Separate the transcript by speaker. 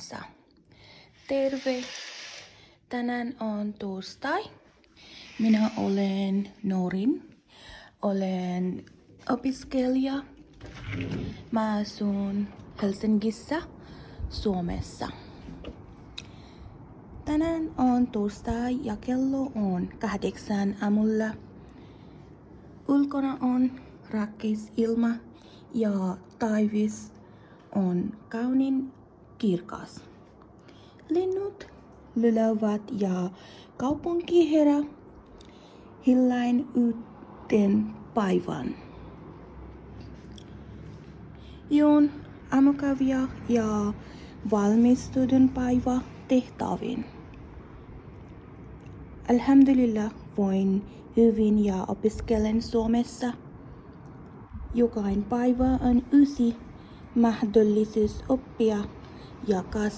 Speaker 1: Sa. Terve! Tänään on torstai. Minä olen Norin. Olen opiskelija. Mä asun Helsingissä, Suomessa. Tänään on torstai ja kello on 8 aamulla. Ulkona on rakas ilma ja taivas on kauniin kirkas. Linnut lyläävät ja kaupunki herää hiljain uuteen päivään. Juon aamukahvia ja valmistudun päivä tehtäviin. Alhamdulillah voin hyvin ja opiskelen Suomessa. Jokainen päivä on uusi mahdollisuus oppia ja kasvaa.